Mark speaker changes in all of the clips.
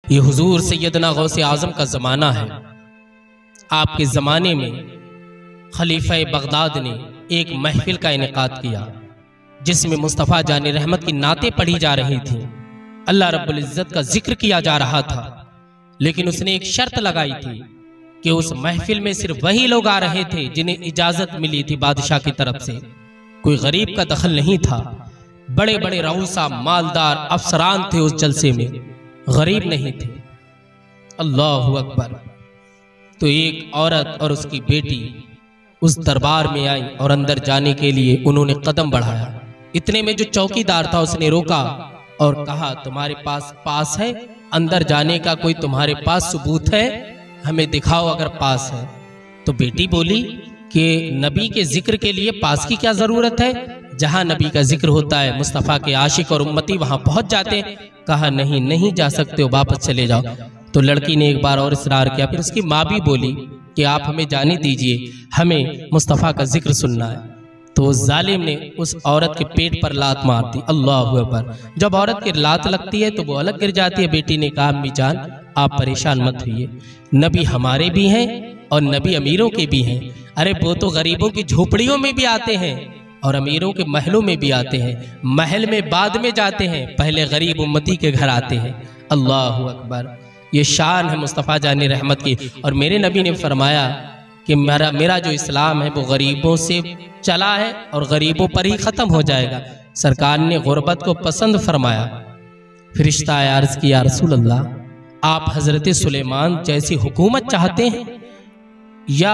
Speaker 1: ये हुजूर सैयदना गौसे आज़म का ज़माना है। आपके ज़माने में खलीफा बगदाद ने एक महफिल का इनेकाद किया जिसमें मुस्तफ़ा जाने रहमत की नातें पढ़ी जा रही थी, अल्लाह रब्बुल इज़्ज़त का जिक्र किया जा रहा था। लेकिन उसने एक शर्त लगाई थी कि उस महफिल में सिर्फ वही लोग आ रहे थे जिन्हें इजाज़त मिली थी बादशाह की तरफ से। कोई गरीब का दखल नहीं था। बड़े बड़े रऊसा मालदार अफसरान थे उस जलसे में, गरीब नहीं थे। अल्लाहु अकबर। तो एक औरत और उसकी बेटी उस दरबार में आई और अंदर जाने के लिए उन्होंने कदम बढ़ाया। इतने में जो चौकीदार था उसने रोका और कहा, तुम्हारे पास है अंदर जाने का कोई तुम्हारे पास सबूत है? हमें दिखाओ अगर पास है। तो बेटी बोली कि नबी के जिक्र के लिए पास की क्या जरूरत है? जहां नबी का जिक्र होता है मुस्तफ़ा के आशिक और उम्मती वहां पहुंच जाते हैं। कहा नहीं जा सकते हो, वापस चले जाओ। तो लड़की ने एक बार और इसरार किया। फिर उसकी माँ भी बोली कि आप हमें जाने दीजिए, हमें मुस्तफ़ा का जिक्र सुनना है। तो उस जालिम ने उस औरत के पेट पर लात मार दी। अल्लाहु अकबर। जब औरत की लात लगती है तो वो अलग गिर जाती है। बेटी ने कहा, अम्मी जान आप परेशान मत होइए, नबी हमारे भी हैं और नबी अमीरों के भी हैं। अरे वो तो गरीबों की झोपड़ियों में भी आते हैं और अमीरों के महलों में भी आते हैं। महल में बाद में जाते हैं, पहले गरीब उम्मती के घर आते हैं। अल्लाहु अकबर। ये शान है मुस्तफ़ा जाने रहमत की। और मेरे नबी ने फरमाया कि मेरा जो इस्लाम है वो गरीबों से चला है और गरीबों पर ही ख़त्म हो जाएगा। सरकार ने गुरबत को पसंद फरमाया। फरिश्ता आया, अर्ज़ किया, या रसूल अल्लाह, आप हज़रत सुलेमान जैसी हुकूमत चाहते हैं या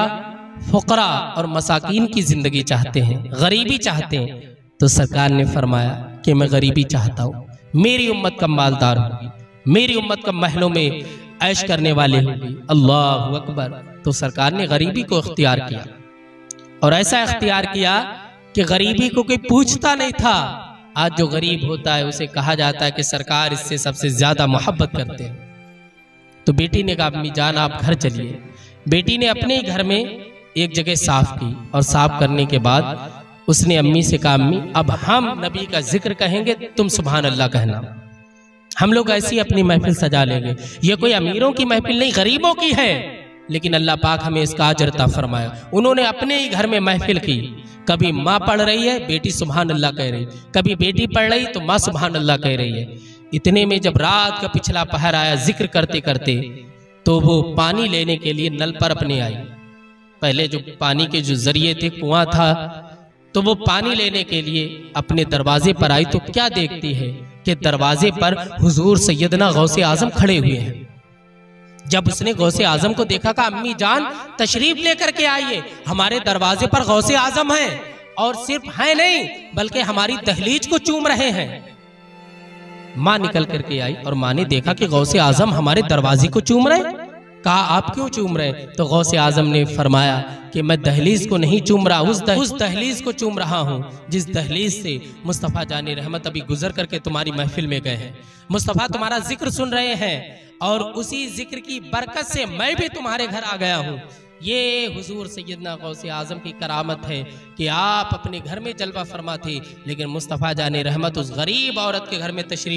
Speaker 1: फ़ुक़रा और मसाकीन की ज़िंदगी चाहते हैं, गरीबी चाहते हैं? तो सरकार ने फरमाया कि मैं गरीबी चाहता हूँ। मेरी उम्मत का मालदार होगी, मेरी उम्मत का महलों में ऐश करने वाले होगी। अल्लाहु अकबर। तो सरकार ने गरीबी को इख्तियार किया और ऐसा इख्तियार किया कि गरीबी को कोई पूछता नहीं था। आज जो गरीब होता है उसे कहा जाता है कि सरकार इससे सबसे ज्यादा मोहब्बत करते हैं। तो बेटी ने कहा, अम्मी जान आप घर चलिए। बेटी ने अपने ही घर में एक जगह साफ की और साफ करने के बाद उसने अम्मी से कहा, अम्मी अब हम नबी का जिक्र कहेंगे, तुम सुभान अल्लाह कहना। हम लोग ऐसी अपनी महफिल सजा लेंगे। ये कोई अमीरों की महफिल नहीं, गरीबों की है। लेकिन अल्लाह पाक हमें इसका अजर अता फरमाया। उन्होंने अपने ही घर में महफिल की। कभी माँ पढ़ रही है, बेटी सुभान अल्लाह कह रही, कभी बेटी पढ़ रही तो माँ सुभान अल्लाह कह रही है। इतने में जब रात का पिछला पहर आया, जिक्र करते करते, तो वो पानी लेने के लिए नल पर अपने आई। पहले जो पानी के जो जरिए थे, कुआं था, तो वो पानी लेने के लिए अपने दरवाजे पर आई। तो क्या देखती है कि दरवाजे पर हुजूर सैयदना गौसे आजम खड़े हुए हैं। जब उसने गौसे आजम को देखा, कहा, अम्मी जान तशरीफ लेकर के आइए, हमारे दरवाजे पर गौसे आजम हैं और सिर्फ है नहीं बल्कि हमारी दहलीज को चूम रहे हैं। माँ निकल करके आई और माँ ने देखा कि गौसे आजम हमारे दरवाजे को चूम रहे। कहा, आप क्यों चूम रहे? तो गौसे आजम ने फरमाया कि मैं दहलीज को नहीं चूम रहा, उस दहलीज को चूम रहा हूँ जिस दहलीज से मुस्तफ़ा जाने रहमत अभी गुजर करके तुम्हारी महफिल में गए हैं। मुस्तफ़ा तुम्हारा जिक्र सुन रहे हैं और उसी जिक्र की बरकत से मैं भी तुम्हारे घर आ गया हूँ। ये हुजूर सैयदना गौसे आजम की करामत है कि आप अपने घर में जलवा फरमा थे, लेकिन मुस्तफ़ा जाने रहमत उस गरीब औरत के घर में तशरीफ